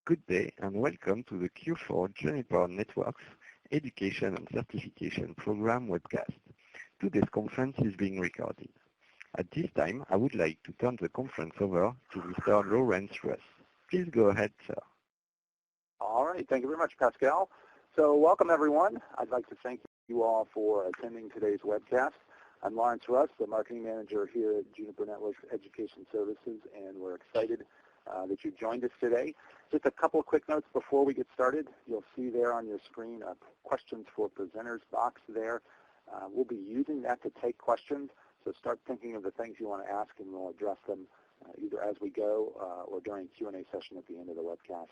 Good day and welcome to the Q4 Juniper Networks Education and Certification Program webcast. Today's conference is being recorded. At this time, I would like to turn the conference over to Mr. Lawrence Russ. Please go ahead, sir. All right. Thank you very much, Pascal. So welcome, everyone. I'd like to thank you all for attending today's webcast. I'm Lawrence Russ, the Marketing Manager here at Juniper Networks Education Services, and we're excited that you joined us today. Just a couple of quick notes before we get started. You'll see there on your screen a questions for presenters box there. We'll be using that to take questions, so start thinking of the things you want to ask, and we'll address them either as we go or during Q&A session at the end of the webcast.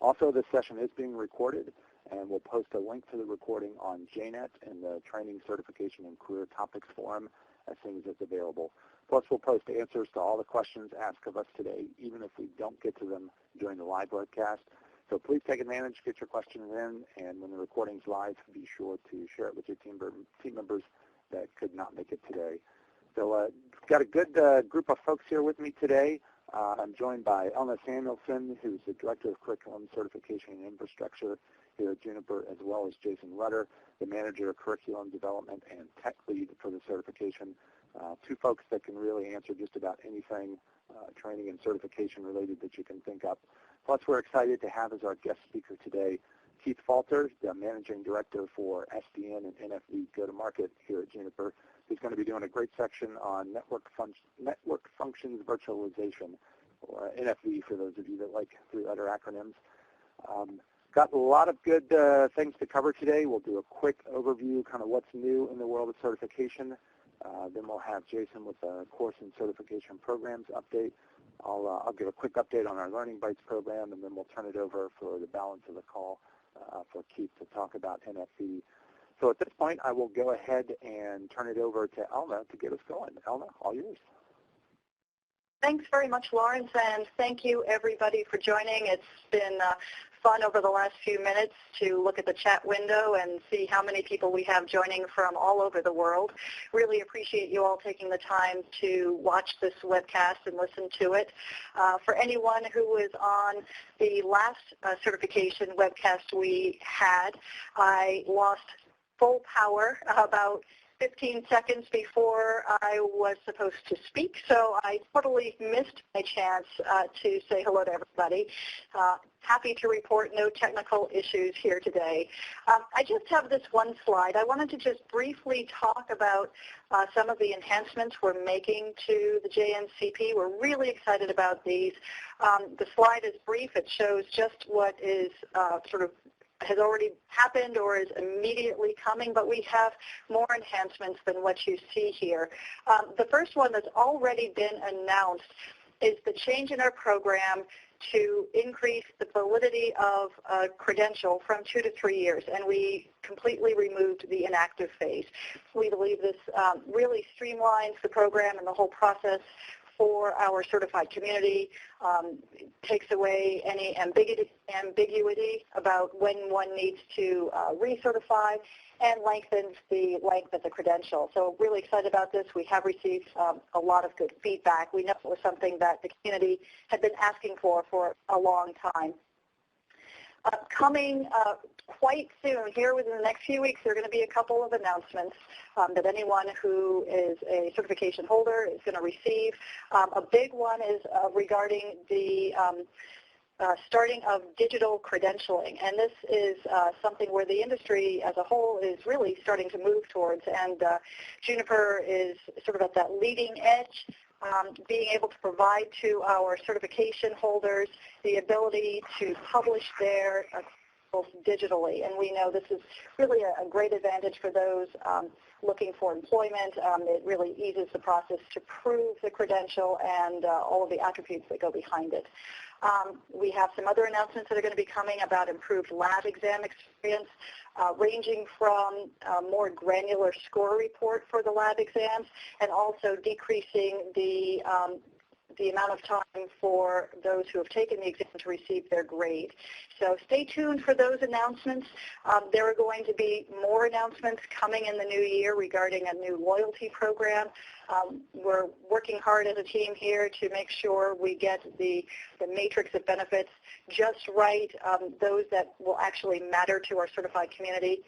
Also, this session is being recorded, and we'll post a link to the recording on JNet in the Training, Certification, and Career Topics forum as soon as it's available. Plus, we'll post answers to all the questions asked of us today, even if we don't get to them during the live broadcast. So please take advantage, get your questions in, and when the recording's live, be sure to share it with your team members that could not make it today. So got a good group of folks here with me today. I'm joined by Elna Samuelsen, who's the Director of Curriculum, Certification, and Infrastructure here at Juniper, as well as Jasun Rutter, the Manager of Curriculum Development and Tech Lead for the certification. Two folks that can really answer just about anything training and certification related that you can think of. Plus, we're excited to have as our guest speaker today Keith Falter, the Managing Director for SDN and NFV Go-to-Market here at Juniper. He's going to be doing a great section on Network Functions Virtualization, or NFV for those of you that like three-letter acronyms. Got a lot of good things to cover today. We'll do a quick overview, kind of what's new in the world of certification. Then we'll have Jason with a course and certification programs update. I'll give a quick update on our Learning Bytes program, and then we'll turn it over for the balance of the call for Keith to talk about NFV. So at this point, I will go ahead and turn it over to Elna to get us going. Elna, all yours. Thanks very much, Lawrence, and thank you, everybody, for joining. It's been fun over the last few minutes to look at the chat window and see how many people we have joining from all over the world. Really appreciate you all taking the time to watch this webcast and listen to it. For anyone who was on the last certification webcast we had, I lost full power about 15 seconds before I was supposed to speak, so I totally missed my chance to say hello to everybody. Happy to report no technical issues here today. I just have this one slide. I wanted to just briefly talk about some of the enhancements we're making to the JNCP. We're really excited about these. The slide is brief. It shows just what is has already happened or is immediately coming, but we have more enhancements than what you see here. The first one that's already been announced is the change in our program to increase the validity of a credential from 2 to 3 years, and we completely removed the inactive phase. We believe this really streamlines the program and the whole process for our certified community, takes away any ambiguity about when one needs to recertify, and lengthens the length of the credential. So really excited about this. We have received a lot of good feedback. We know it was something that the community had been asking for a long time. Coming quite soon, here within the next few weeks, there are going to be a couple of announcements that anyone who is a certification holder is going to receive. A big one is regarding the starting of digital credentialing, and this is something where the industry as a whole is really starting to move towards, and Juniper is sort of at that leading edge, being able to provide to our certification holders the ability to publish their digitally, and we know this is really a great advantage for those looking for employment. It really eases the process to prove the credential and all of the attributes that go behind it. We have some other announcements that are going to be coming about improved lab exam experience, ranging from a more granular score report for the lab exams and also decreasing the the amount of time for those who have taken the exam to receive their grade. So stay tuned for those announcements. There are going to be more announcements coming in the new year regarding a new loyalty program. We're working hard as a team here to make sure we get the matrix of benefits just right, those that will actually matter to our certified community.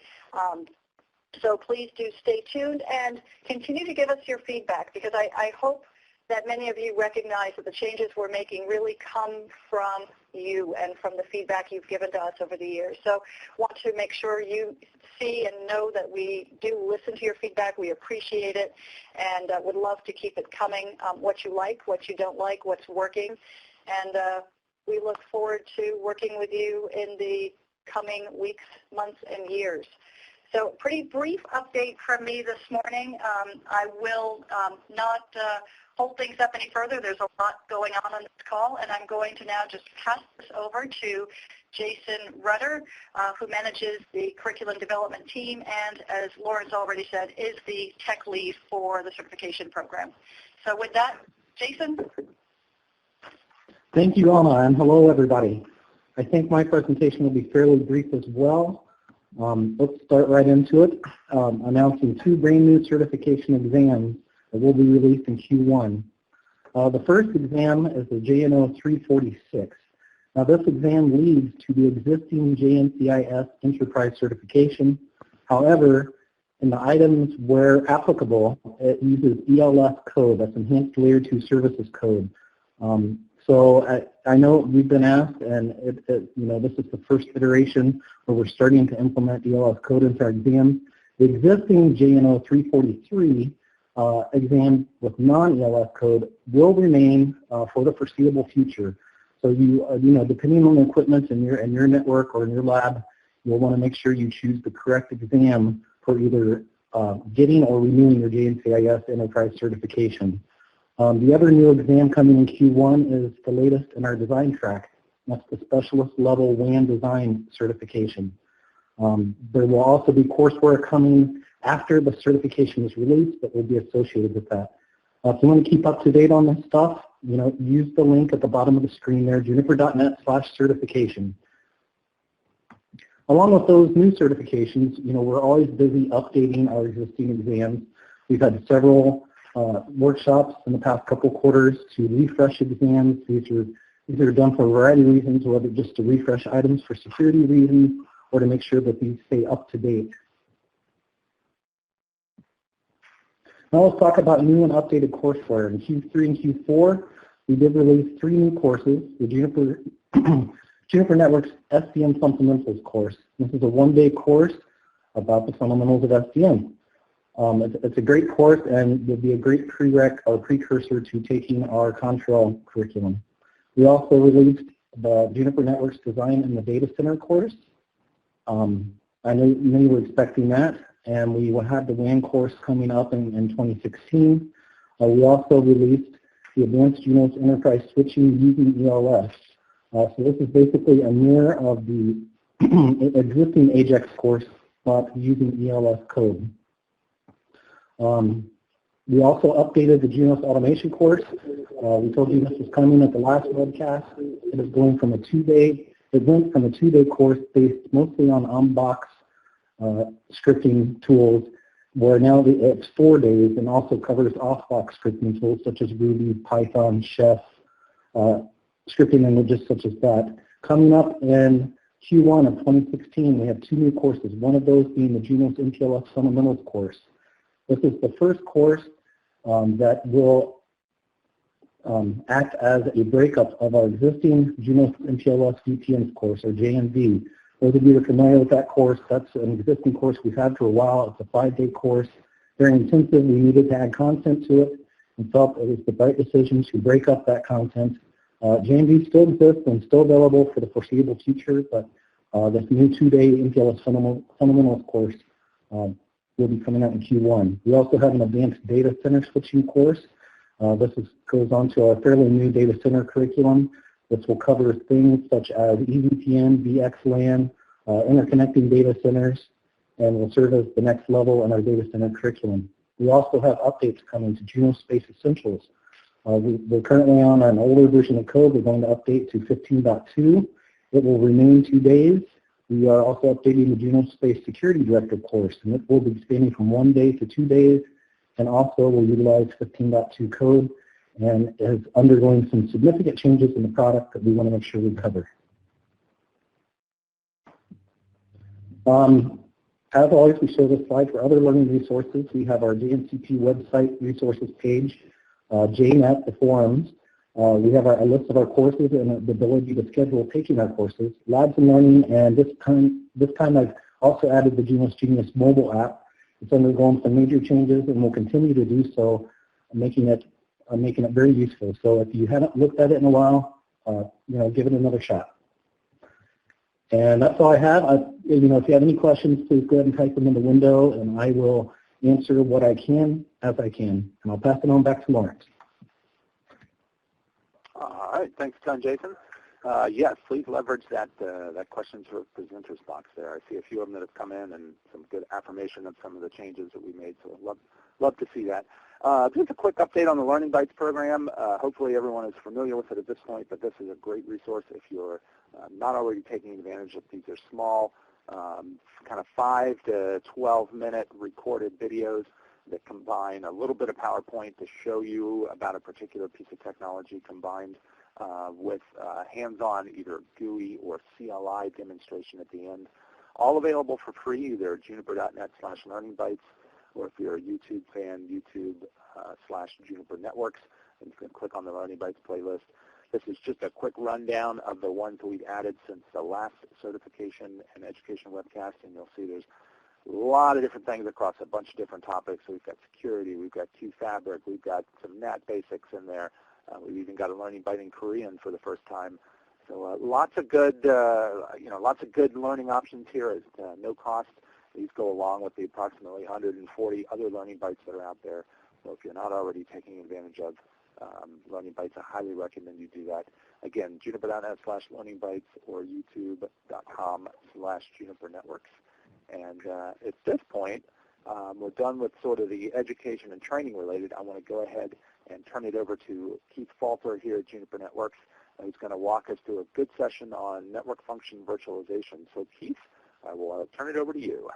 So please do stay tuned and continue to give us your feedback, because I hope that many of you recognize that the changes we're making really come from you and from the feedback you've given to us over the years. So want to make sure you see and know that we do listen to your feedback. We appreciate it and would love to keep it coming, what you like, what you don't like, what's working. And we look forward to working with you in the coming weeks, months, and years. So pretty brief update from me this morning. I will not hold things up any further. There's a lot going on this call, and I'm going to now just pass this over to Jasun Rutter, who manages the curriculum development team and, as Lauren's already said, is the tech lead for the certification program. So with that, Jasun. Thank you, Elna, and hello, everybody. I think my presentation will be fairly brief as well. Let's start right into it. Announcing 2 brand new certification exams that will be released in Q1. The first exam is the JNO 346. Now this exam leads to the existing JNCIS Enterprise certification. However, in the items where applicable, it uses ELS code, that's Enhanced Layer 2 Services code. So I know we've been asked, and this is the first iteration where we're starting to implement ELS code into our exam. The existing JNO 343 exam with non-ELS code will remain for the foreseeable future. So depending on the equipment in your network or in your lab, you'll want to make sure you choose the correct exam for either getting or renewing your JNCIS Enterprise certification. The other new exam coming in Q1 is the latest in our design track. That's the Specialist Level WAN Design certification. There will also be coursework coming after the certification is released that will be associated with that. If you want to keep up to date on this stuff, use the link at the bottom of the screen there, juniper.net/certification. Along with those new certifications, we're always busy updating our existing exams. We've had several workshops in the past couple quarters to refresh exams. These are done for a variety of reasons, whether just to refresh items for security reasons or to make sure that these stay up to date. Now let's talk about new and updated courseware. In Q3 and Q4, we did release 3 new courses. The Juniper Network's SDN Fundamentals course. This is a 1-day course about the fundamentals of SDN. It's a great course and will be a great prereq or precursor to taking our Contrail curriculum. We also released the Juniper Network's Design in the Data Center course. I know many were expecting that, and we will have the WAN course coming up in 2016. We also released the Advanced Junos Enterprise Switching using ELS. So this is basically a mirror of the existing AJAX course, but using ELS code. We also updated the Junos Automation course. We told you this was coming at the last webcast. It is going from a 2-day. It went from a 2-day course based mostly on on-box scripting tools, where now it's 4 days and also covers off-box scripting tools such as Ruby, Python, Chef, scripting languages such as that. Coming up in Q1 of 2016, we have 2 new courses. One of those being the Junos MPLS Fundamentals course. This is the first course that will act as a breakup of our existing Junos MPLS VPNs course, or JMV. Those of you who are familiar with that course, that's an existing course we've had for a while. It's a 5-day course, very intensive. We needed to add content to it and felt it was the right decision to break up that content. JMV still exists and still available for the foreseeable future, but this new 2-day MPLS Fundamentals course will be coming out in Q1. We also have an Advanced Data Center Switching course. This goes on to our fairly new data center curriculum. This will cover things such as EVPN, VXLAN, interconnecting data centers, and will serve as the next level in our data center curriculum. We also have updates coming to Junos Space Essentials. We're currently on an older version of code. We're going to update to 15.2. It will remain 2 days. We are also updating the Juno Space Security Director course, and it will be expanding from 1 day to 2 days, and also will utilize 15.2 code, and is undergoing some significant changes in the product that we want to make sure we cover. As always, we show this slide for other learning resources. We have our JNCP website resources page, JNet, the forums. We have a list of our courses and the ability to schedule taking our courses, labs and learning, and this time I've also added the Junos Genius mobile app. It's undergone some major changes and will continue to do so, making it very useful. So if you haven't looked at it in a while, give it another shot. And that's all I have. If you have any questions, please go ahead and type them in the window, and I will answer what I can as I can. And I'll pass it on back to Lawrence. All right, thanks a ton, Jason. Yes, please leverage that questions for presenters box there. I see a few of them that have come in and some good affirmation of some of the changes that we made, so I'd love to see that. Just a quick update on the Learning Bytes program. Hopefully everyone is familiar with it at this point, but this is a great resource if you're not already taking advantage of these. Are small, kind of 5 to 12-minute recorded videos that combine a little bit of PowerPoint to show you about a particular piece of technology combined with hands-on either GUI or CLI demonstration at the end. All available for free, either juniper.net/learningbytes, or if you're a YouTube fan, YouTube/Juniper Networks, and you can click on the Learning Bytes playlist. This is just a quick rundown of the ones we've added since the last certification and education webcast, and you'll see there's a lot of different things across a bunch of different topics. So we've got security, we've got QFabric, we've got some NAT basics in there. We've even got a Learning Byte in Korean for the first time. So lots of good, lots of good learning options here at no cost. These go along with the approximately 140 other Learning Bytes that are out there. So if you're not already taking advantage of Learning Bytes, I highly recommend you do that. Again, juniper.net/learningbytes or youtube.com/Juniper Networks. And at this point, we're done with sort of the education and training related. I want to go ahead and turn it over to Keith Falter here at Juniper Networks, who's going to walk us through a good session on network function virtualization. So Keith, I will turn it over to you.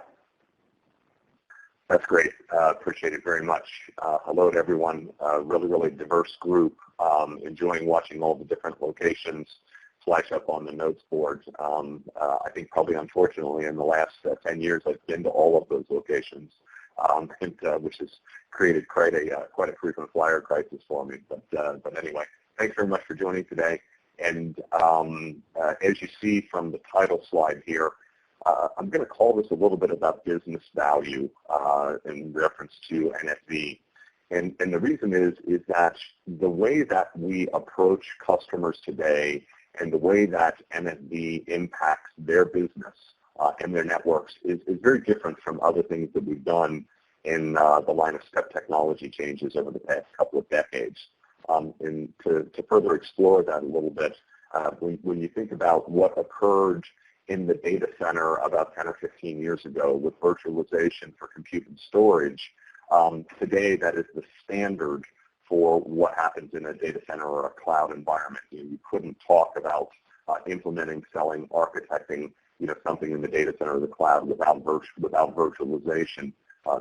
That's great. Appreciate it very much. Hello to everyone. Really diverse group. Enjoying watching all the different locations flash up on the notes board. I think probably unfortunately in the last 10 years I've been to all of those locations, which has created quite a frequent flyer crisis for me. But anyway, thanks very much for joining today. And as you see from the title slide here, I'm going to call this a little bit about business value in reference to NFV. And the reason is that the way that we approach customers today and the way that NFV impacts their business and their networks is very different from other things that we've done in the line of step technology changes over the past couple of decades. And to further explore that a little bit, when you think about what occurred in the data center about 10 or 15 years ago with virtualization for compute and storage, today that is the standard for what happens in a data center or a cloud environment. You couldn't talk about implementing, selling, architecting, something in the data center or the cloud without virtualization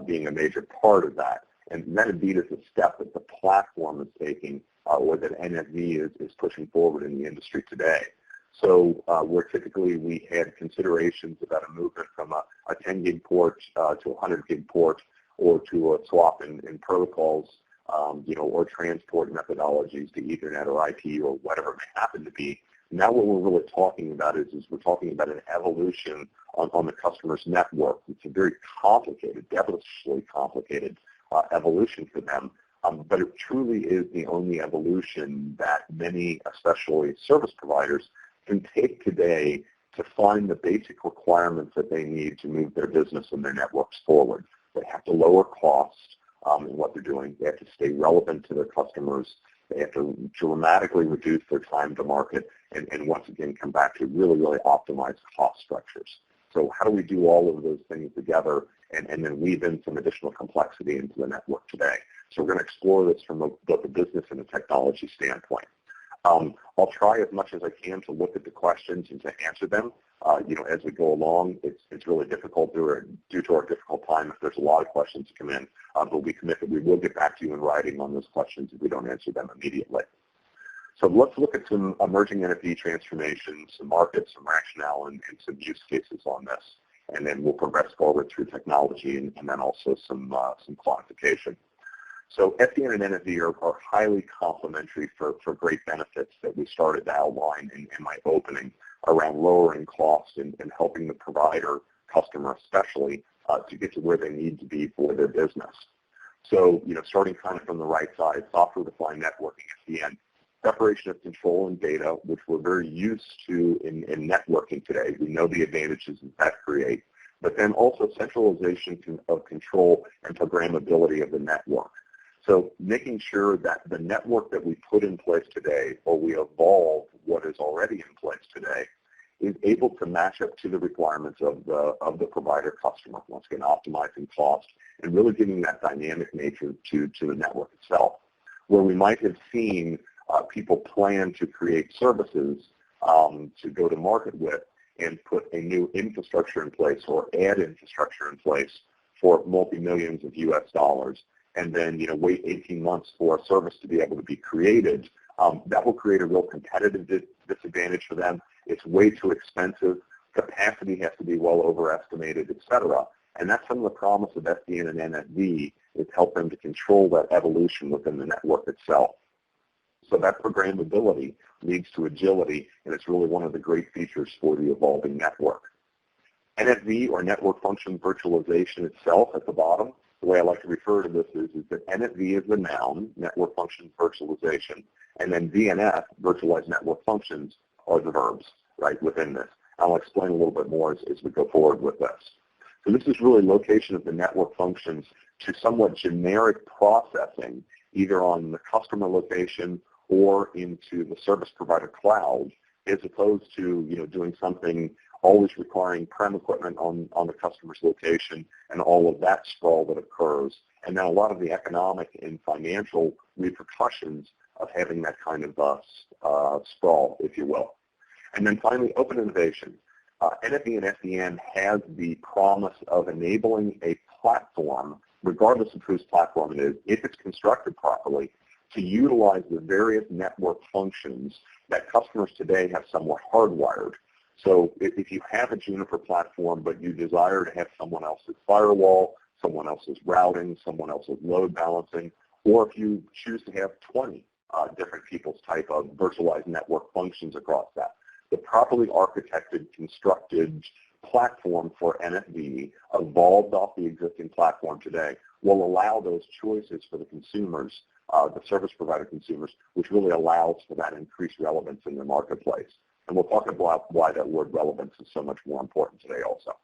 being a major part of that. And that indeed is a step that the platform is taking, or that NFV is pushing forward in the industry today. So where typically we had considerations about a movement from a 10 gig port to a 100 gig port, or to a swap in protocols, or transport methodologies to Ethernet or IP or whatever it may happen to be. Now what we're really talking about is we're talking about an evolution on the customer's network. It's a very complicated, devilishly complicated evolution for them. But it truly is the only evolution that many, especially service providers, can take today to find the basic requirements that they need to move their business and their networks forward. They have to lower costs in what they're doing. They have to stay relevant to their customers. They have to dramatically reduce their time to market and once again come back to really optimized cost structures. So how do we do all of those things together and then weave in some additional complexity into the network today? So we're going to explore this from both a business and a technology standpoint. I'll try as much as I can to look at the questions and to answer them. As we go along, it's really difficult due to our difficult time if there's a lot of questions to come in, but we commit that we will get back to you in writing on those questions if we don't answer them immediately. So let's look at some emerging NFV transformations, some markets, some rationale, and some use cases on this. And then we'll progress forward through technology and then also some quantification. So SDN and NFV are highly complementary for great benefits that we started to outline in my opening around lowering costs and helping the provider, customer especially, to get to where they need to be for their business. So, starting kind of from the right side, software-defined networking, SDN, separation of control and data, which we're very used to in networking today. We know the advantages that create, but then also centralization of control and programmability of the network. So making sure that the network that we put in place today, or we evolve what is already in place today, is able to match up to the requirements of the provider customer, once again optimizing cost and really giving that dynamic nature to the network itself. Where we might have seen people plan to create services to go to market with and put a new infrastructure in place or add infrastructure in place for multi-millions of US dollars, and then wait 18 months for a service to be able to be created, that will create a real competitive disadvantage for them. It's way too expensive. Capacity has to be well overestimated, et cetera. And that's some of the promise of SDN and NFV, is help them to control that evolution within the network itself. So that programmability leads to agility, and it's really one of the great features for the evolving network. NFV, or Network Function Virtualization itself, at the bottom, the way I like to refer to this is that NFV is the noun, Network Function Virtualization, and then VNF, Virtualized Network Functions, are the verbs, right, within this. I'll explain a little bit more as we go forward with this. So this is really location of the network functions to somewhat generic processing, either on the customer location or into the service provider cloud, as opposed to doing something always requiring prem equipment on the customer's location and all of that sprawl that occurs, and then a lot of the economic and financial repercussions of having that kind of sprawl, if you will. And then finally, open innovation. NFV and SDN has the promise of enabling a platform, regardless of whose platform it is, if it's constructed properly, to utilize the various network functions that customers today have somewhat hardwired. So if you have a Juniper platform, but you desire to have someone else's firewall, someone else's routing, someone else's load balancing, or if you choose to have 20 different people's type of virtualized network functions across that, the properly architected, constructed platform for NFV, evolved off the existing platform today, will allow those choices for the consumers, the service provider consumers, which really allows for that increased relevance in the marketplace. And we'll talk about why that word relevance is so much more important today also.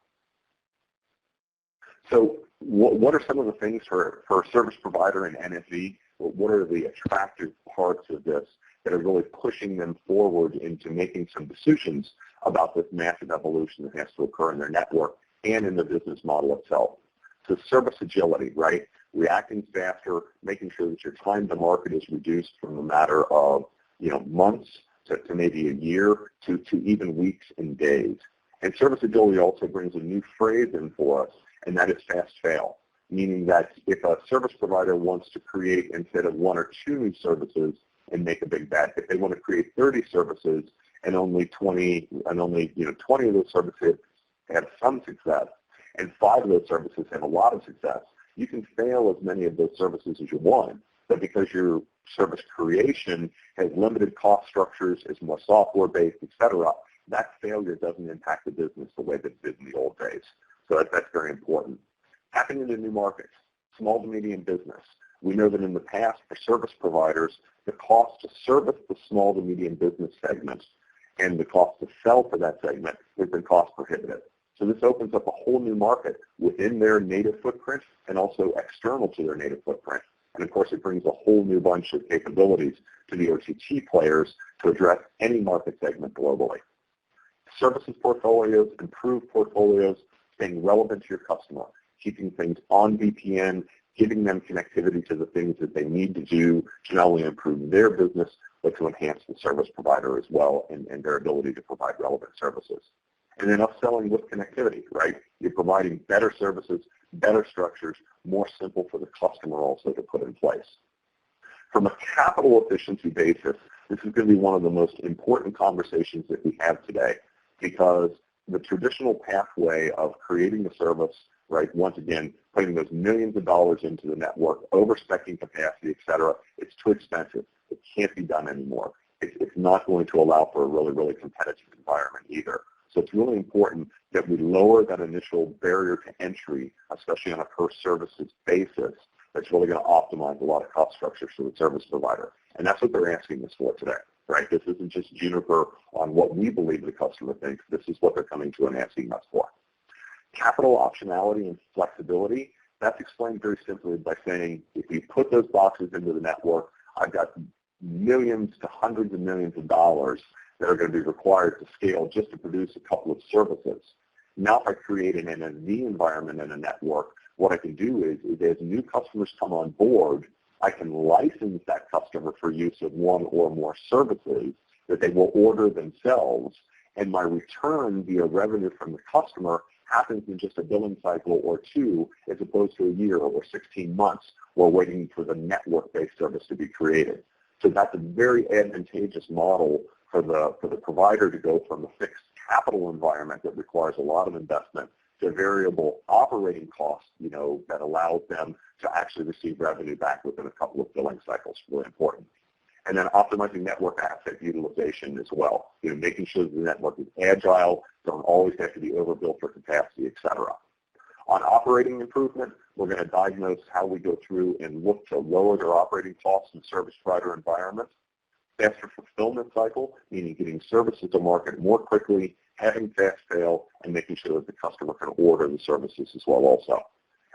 So what are some of the things for a service provider in NFV? What are the attractive parts of this that are really pushing them forward into making some decisions about this massive evolution that has to occur in their network and in the business model itself? So service agility, right? Reacting faster, making sure that your time to market is reduced from a matter of months to maybe a year to even weeks and days. And service agility also brings a new phrase in for us, and that is fast fail, meaning that if a service provider wants to create, instead of 1 or 2 new services and make a big bet, if they want to create 30 services and only 20 of those services have some success and 5 of those services have a lot of success, you can fail as many of those services as you want. But because your service creation has limited cost structures, is more software-based, et cetera, that failure doesn't impact the business the way that it did in the old days. So that's very important. Tapping into new markets, small to medium business. We know that in the past, for service providers, the cost to service the small to medium business segment and the cost to sell to that segment has been cost prohibitive. So this opens up a whole new market within their native footprint and also external to their native footprint. And of course, it brings a whole new bunch of capabilities to the OTT players to address any market segment globally. services portfolios, improved portfolios, staying relevant to your customer, keeping things on VPN, giving them connectivity to the things that they need to do to not only improve their business, but to enhance the service provider as well and their ability to provide relevant services. And then upselling with connectivity, right? You're providing better services, better structures, more simple for the customer also to put in place. From a capital efficiency basis, this is going to be one of the most important conversations that we have today, because the traditional pathway of creating a service, right, once again, putting those millions of dollars into the network, overspecking capacity, et cetera, it's too expensive. It can't be done anymore. It's not going to allow for a really, really competitive environment either. So it's really important that we lower that initial barrier to entry, especially on a per services basis. That's really going to optimize a lot of cost structures for the service provider. And that's what they're asking us for today, right? This isn't just Juniper on what we believe the customer thinks. This is what they're coming to and asking us for. Capital optionality and flexibility, that's explained very simply by saying, if you put those boxes into the network, I've got millions to hundreds of millions of dollars that are going to be required to scale just to produce a couple of services. Now if I create an NFV environment in a network, what I can do is as new customers come on board, I can license that customer for use of one or more services that they will order themselves, and my return via revenue from the customer happens in just a billing cycle or two, as opposed to a year or 16 months while waiting for the network-based service to be created. So that's a very advantageous model for the provider to go from a fixed capital environment that requires a lot of investment to variable operating costs, that allows them to actually receive revenue back within a couple of billing cycles. Really important. And then optimizing network asset utilization as well, making sure that the network is agile, don't always have to be overbuilt for capacity, et cetera. On operating improvement, we're going to diagnose how we go through and look to lower their operating costs in service provider environments. Faster fulfillment cycle, meaning getting services to market more quickly, having fast fail, and making sure that the customer can order the services as well also.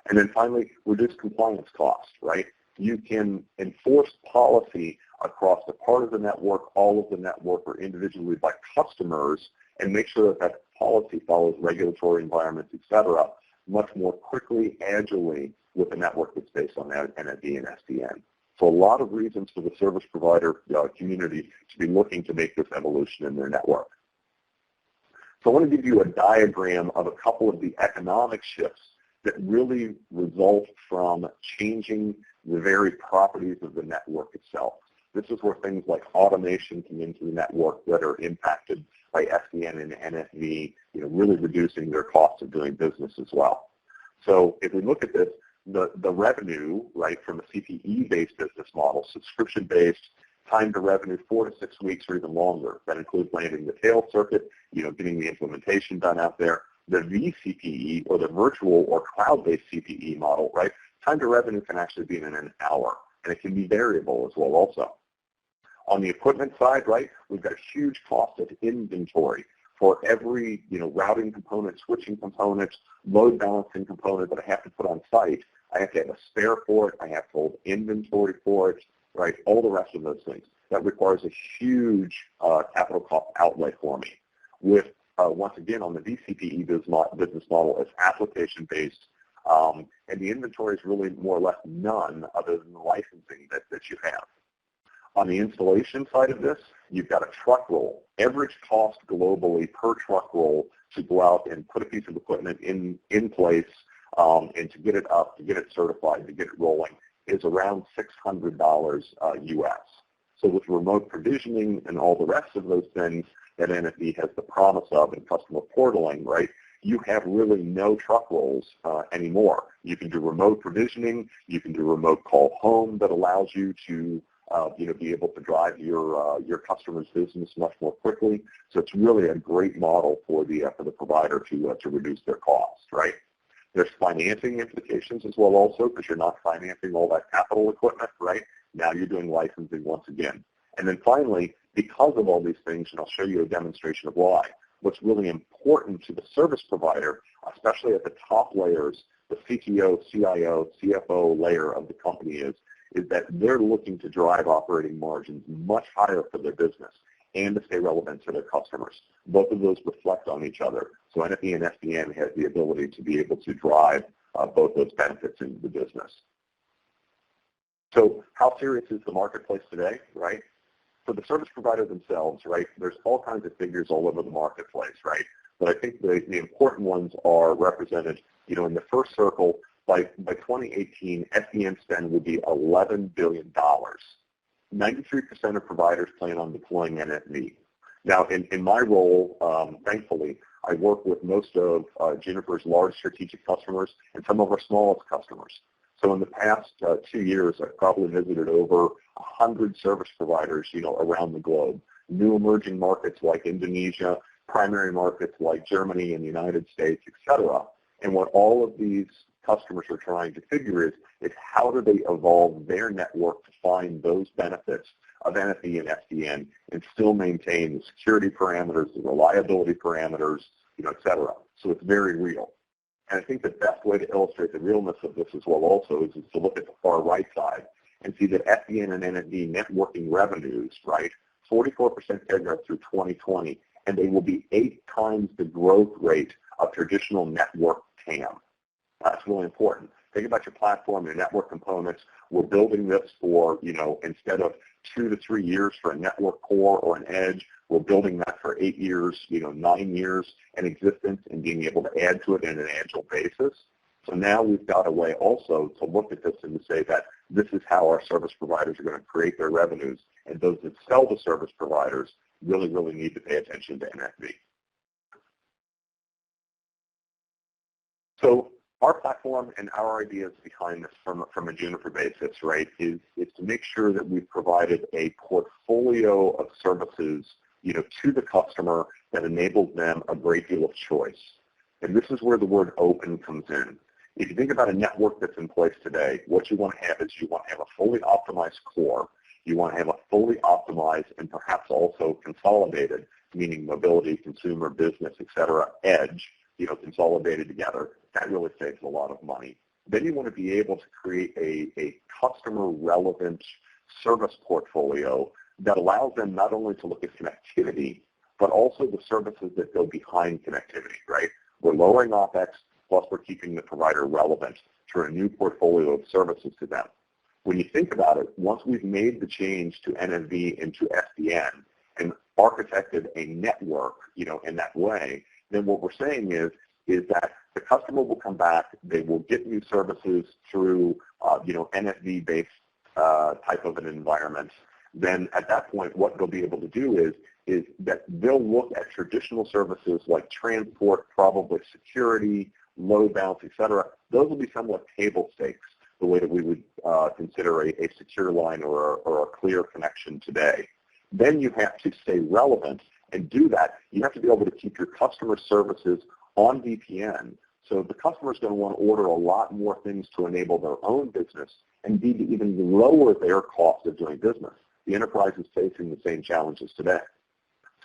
And then finally, reduce compliance costs, right? You can enforce policy across the part of the network, all of the network, or individually by customers, and make sure that that policy follows regulatory environments, et cetera, much more quickly, agilely with a network that's based on NFV and SDN. So a lot of reasons for the service provider community to be looking to make this evolution in their network. So I want to give you a diagram of a couple of the economic shifts that really result from changing the very properties of the network itself. This is where things like automation come into the network that are impacted by SDN and NFV, really reducing their cost of doing business as well. So if we look at this, the revenue, right, from a CPE-based business model, subscription-based, time to revenue 4 to 6 weeks or even longer. That includes landing the tail circuit, getting the implementation done out there. The vCPE, or the virtual or cloud-based CPE model, right, time to revenue can actually be in an hour, and it can be variable as well also. On the equipment side, right, we've got a huge cost of inventory for every, routing component, switching component, load balancing component that I have to put on site. I have to have a spare for it. I have to hold inventory for it, right, all the rest of those things. That requires a huge capital cost outlay for me. With, once again, on the vCPE business model, it's application-based, and the inventory is really more or less none other than the licensing that you have. On the installation side of this, you've got a truck roll. Average cost globally per truck roll to go out and put a piece of equipment in place and to get it up, to get it certified, to get it rolling is around $600 US. So with remote provisioning and all the rest of those things that NFV has the promise of in customer portaling, right, you have really no truck rolls anymore. You can do remote provisioning. You can do remote call home that allows you to be able to drive your customer's business much more quickly. So it's really a great model for the provider to reduce their costs, right? There's financing implications as well also, because you're not financing all that capital equipment, right? Now you're doing licensing once again. And then finally, because of all these things, and I'll show you a demonstration of why, what's really important to the service provider, especially at the top layers, the CTO, CIO, CFO layer of the company is that they're looking to drive operating margins much higher for their business. and to stay relevant to their customers. Both of those reflect on each other. So NFV and SDN has the ability to be able to drive both those benefits into the business. So how serious is the marketplace today, right? For the service provider themselves, right, there's all kinds of figures all over the marketplace, right? But I think the important ones are represented, you know, in the first circle. By 2018, SDN spend would be $11 billion. 93% of providers plan on deploying NFV. Now, in my role, thankfully, I work with most of Juniper's large strategic customers and some of our smallest customers. So in the past 2 years, I've probably visited over 100 service providers, you know, around the globe. New emerging markets like Indonesia, primary markets like Germany and the United States, et cetera. And what all of these customers are trying to figure is how do they evolve their network to find those benefits of NFV and SDN and still maintain the security parameters, the reliability parameters, you know, et cetera. So it's very real. And I think the best way to illustrate the realness of this as well also is to look at the far right side and see that SDN and NFV networking revenues, right, 44% CAGR through 2020, and they will be 8 times the growth rate of traditional network TAM. That's really important. Think about your platform, your network components. We're building this for, you know, instead of 2 to 3 years for a network core or an edge, we're building that for 8 years, you know, 9 years in existence and being able to add to it in an agile basis. So now we've got a way also to look at this and to say that this is how our service providers are going to create their revenues, and those that sell to service providers really, really need to pay attention to NFV. So our platform and our ideas behind this from a Juniper basis, right, is to make sure that we've provided a portfolio of services, you know, to the customer that enables them a great deal of choice. And this is where the word open comes in. If you think about a network that's in place today, what you want to have is you want to have a fully optimized core. You want to have a fully optimized and perhaps also consolidated, meaning mobility, consumer, business, et cetera, edge, you know, consolidated together. That really saves a lot of money. Then you want to be able to create a customer-relevant service portfolio that allows them not only to look at connectivity, but also the services that go behind connectivity, right? We're lowering OpEx, plus we're keeping the provider relevant through a new portfolio of services to them. When you think about it, once we've made the change to NFV into SDN and architected a network, you know, in that way, then what we're saying is that the customer will come back, they will get new services through, you know, NFV-based type of an environment. Then at that point, what they'll be able to do is that they'll look at traditional services like transport, probably security, load balance, et cetera. Those will be somewhat table stakes, the way that we would consider a secure line or a clear connection today. Then you have to stay relevant, and do that. You have to be able to keep your customer services on VPN. So the customer is going to want to order a lot more things to enable their own business and need to even lower their cost of doing business. The enterprise is facing the same challenges today.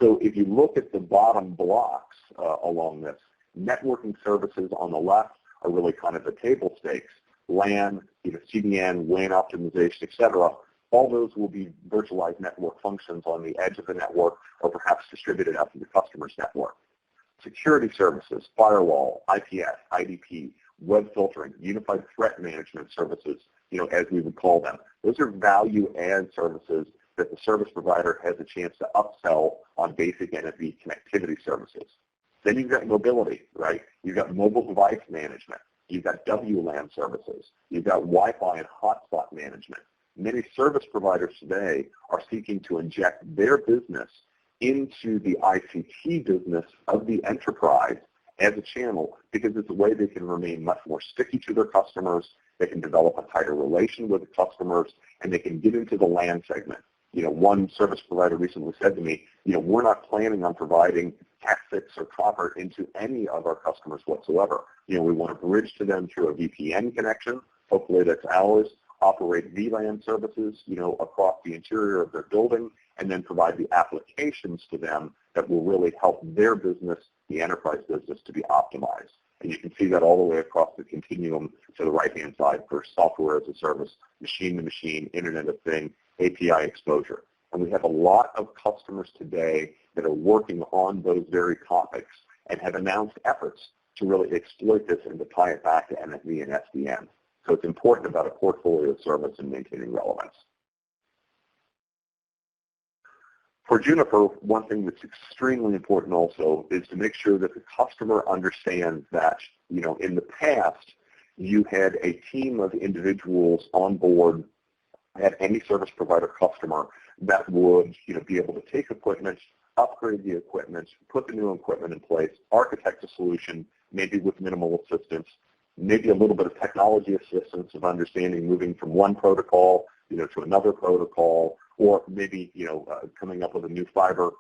So if you look at the bottom blocks along this, networking services on the left are really kind of the table stakes. LAN, CDN, WAN optimization, et cetera. All those will be virtualized network functions on the edge of the network or perhaps distributed out to the customer's network. Security services, firewall, IPS, IDP, web filtering, unified threat management services, as we would call them. Those are value-add services that the service provider has a chance to upsell on basic NFV connectivity services. Then you've got mobility, right? You've got mobile device management. You've got WLAN services. You've got Wi-Fi and hotspot management. Many service providers today are seeking to inject their business into the ICT business of the enterprise as a channel because it's a way they can remain much more sticky to their customers, they can develop a tighter relation with the customers, and they can get into the LAN segment. One service provider recently said to me, we're not planning on providing Cat6 or copper into any of our customers whatsoever. We want to bridge to them through a VPN connection, hopefully that's ours, operate VLAN services, across the interior of their building, and then provide the applications to them that will really help their business, the enterprise business, to be optimized. And you can see that all the way across the continuum to the right-hand side for software as a service, machine-to-machine, Internet of Things, API exposure. And we have a lot of customers today that are working on those very topics and have announced efforts to really exploit this and to tie it back to NFV and SDN. So it's important about a portfolio of service and maintaining relevance. For Juniper, one thing that's extremely important also is to make sure that the customer understands that, in the past, you had a team of individuals on board at any service provider customer that would, be able to take equipment, upgrade the equipment, put the new equipment in place, architect a solution, maybe with minimal assistance, maybe a little bit of technology assistance of understanding moving from one protocol, to another protocol, or maybe, coming up with a new fiber,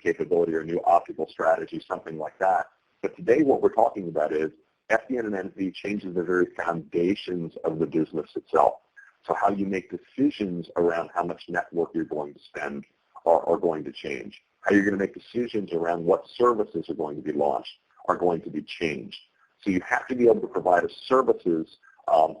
capability or a new optical strategy, something like that. But today what we're talking about is SDN and NFV changes the very foundations of the business itself. So how you make decisions around how much network you're going to spend are going to change. How you're going to make decisions around what services are going to be launched are going to be changed. So you have to be able to provide a services,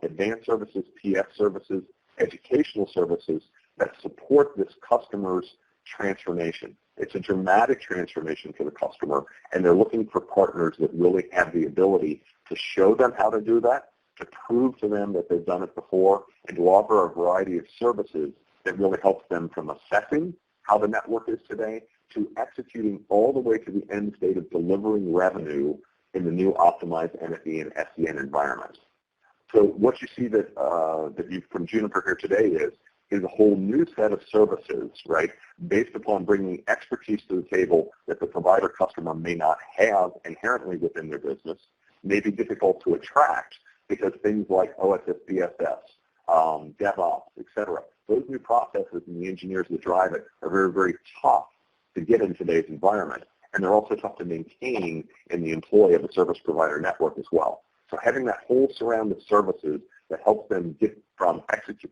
advanced services, PS services, educational services that support this customer's transformation. It's a dramatic transformation for the customer, and they're looking for partners that really have the ability to show them how to do that, to prove to them that they've done it before, and to offer a variety of services that really helps them from assessing how the network is today to executing all the way to the end state of delivering revenue in the new optimized NFV and SDN environment. So what you see that from Juniper here today is a whole new set of services, right, based upon bringing expertise to the table that the provider customer may not have inherently within their business, may be difficult to attract because things like OSS, BSS, DevOps, et cetera, those new processes and the engineers that drive it are very, very tough to get in today's environment. And they're also tough to maintain in the employ of a service provider network as well. So having that whole surround of services that helps them get from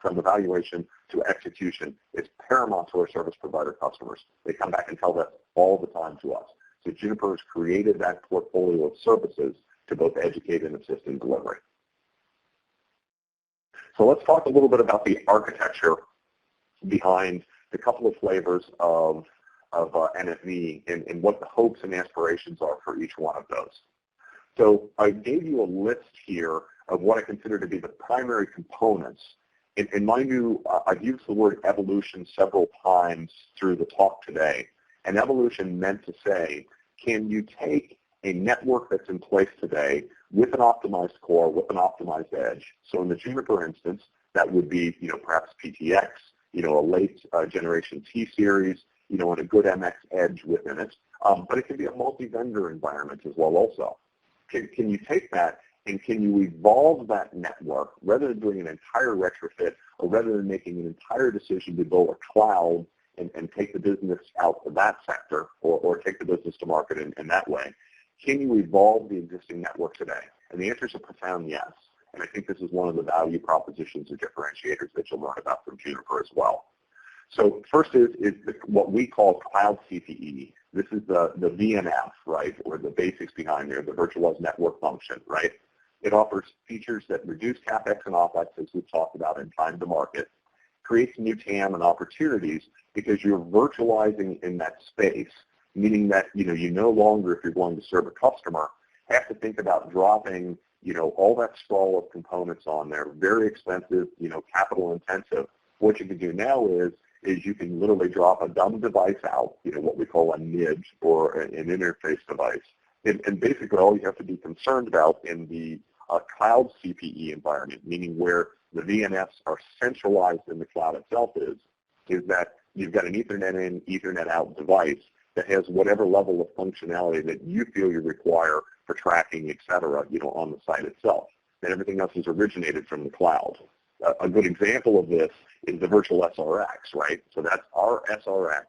evaluation to execution is paramount to our service provider customers. They come back and tell that all the time to us. So Juniper has created that portfolio of services to both educate and assist in delivery. So let's talk a little bit about the architecture behind the couple of flavors of NFV and what the hopes and aspirations are for each one of those. So I gave you a list here of what I consider to be the primary components. And mind you, I've used the word evolution several times through the talk today. And evolution meant to say, can you take a network that's in place today with an optimized core, with an optimized edge? So in the Juniper instance, that would be, perhaps PTX, a late generation T-series, and a good MX edge within it. But it can be a multi-vendor environment as well also. Can you take that and can you evolve that network rather than doing an entire retrofit or rather than making an entire decision to go a cloud and take the business out of that sector or take the business to market in that way? Can you evolve the existing network today? And the answer is a profound yes. And I think this is one of the value propositions or differentiators that you'll learn about from Juniper as well. So first is what we call cloud CPE. This is the VNF, right, or the basics behind there, the virtualized network function, right? It offers features that reduce CapEx and OpEx, as we've talked about, in time to market, creates new TAM and opportunities because you're virtualizing in that space, meaning that, you no longer, if you're going to serve a customer, have to think about dropping, all that sprawl of components on there, very expensive, capital intensive. What you can do now is you can literally drop a dumb device out, what we call a NID or an interface device. And basically all you have to be concerned about in the cloud CPE environment, meaning where the VNFs are centralized in the cloud itself is that you've got an Ethernet in, Ethernet out device that has whatever level of functionality that you feel you require for tracking, et cetera, on the site itself. And everything else is originated from the cloud. A good example of this is the virtual SRX, right? So that's our SRX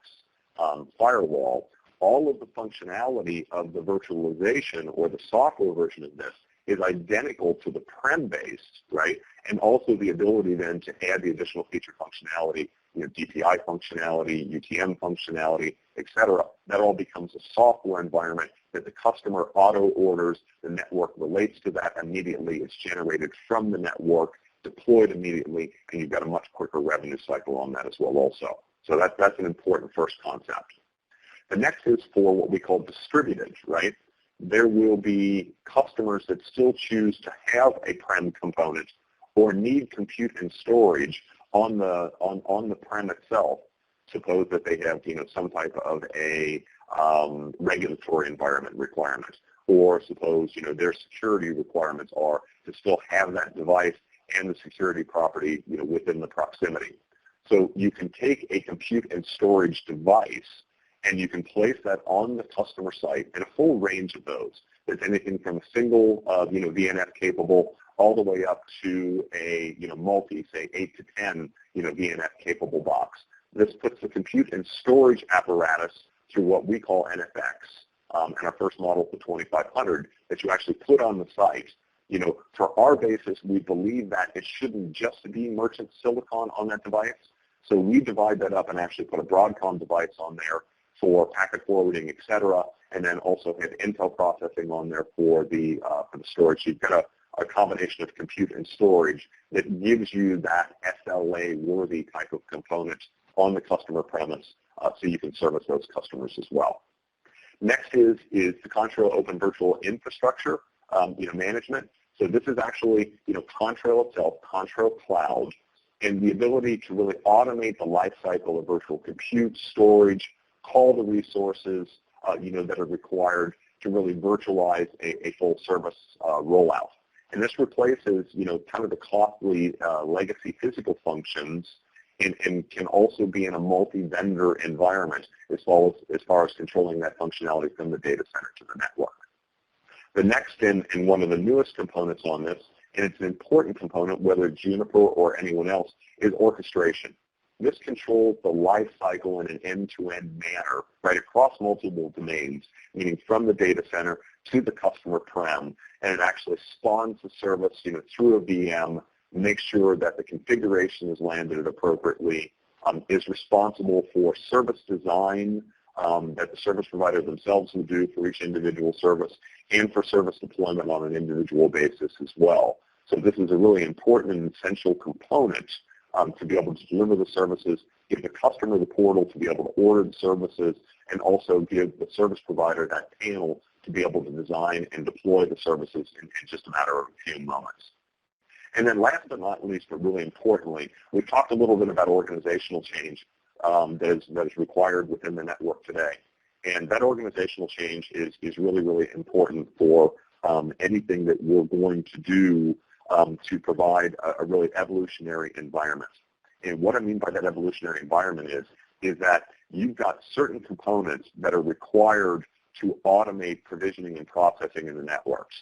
firewall. All of the functionality of the virtualization or the software version of this is identical to the prem-based, right? And also the ability then to add the additional feature functionality, DPI functionality, UTM functionality, et cetera. That all becomes a software environment that the customer auto-orders, the network relates to that immediately. It's generated from the network, deployed immediately, and you've got a much quicker revenue cycle on that as well also. So that's an important first concept. The next is for what we call distributed, right? There will be customers that still choose to have a prem component or need compute and storage on the prem itself. Suppose that they have, some type of a regulatory environment requirement, or suppose, their security requirements are to still have that device and the security property, within the proximity. So you can take a compute and storage device and you can place that on the customer site in a full range of those. There's anything from a single, VNF capable all the way up to a, multi, say 8 to 10, VNF capable box. This puts the compute and storage apparatus through what we call NFX, and our first model, the 2500, that you actually put on the site. For our basis, we believe that it shouldn't just be merchant silicon on that device. So we divide that up and actually put a Broadcom device on there for packet forwarding, et cetera, and then also have Intel processing on there for the storage. You've got a combination of compute and storage that gives you that SLA-worthy type of component on the customer premise, so you can service those customers as well. Next is the Contrail Open Virtual Infrastructure, management. So this is actually, Contrail itself, Contrail Cloud, and the ability to really automate the life cycle of virtual compute, storage, call the resources, that are required to really virtualize a full service rollout. And this replaces, kind of the costly legacy physical functions and can also be in a multi-vendor environment as far as controlling that functionality from the data center to the network. The next and one of the newest components on this, and it's an important component whether Juniper or anyone else, is orchestration. This controls the life cycle in an end-to-end manner right across multiple domains, meaning from the data center to the customer prem, and it actually spawns the service through a VM, makes sure that the configuration is landed appropriately, is responsible for service design that the service provider themselves will do for each individual service, and for service deployment on an individual basis as well. So this is a really important and essential component to be able to deliver the services, give the customer the portal to be able to order the services, and also give the service provider that panel to be able to design and deploy the services in just a matter of a few moments. And then last but not least, but really importantly, we've talked a little bit about organizational change that is required within the network today. And that organizational change is really, really important for anything that we're going to do to provide a really evolutionary environment. And what I mean by that evolutionary environment is that you've got certain components that are required to automate provisioning and processing in the networks.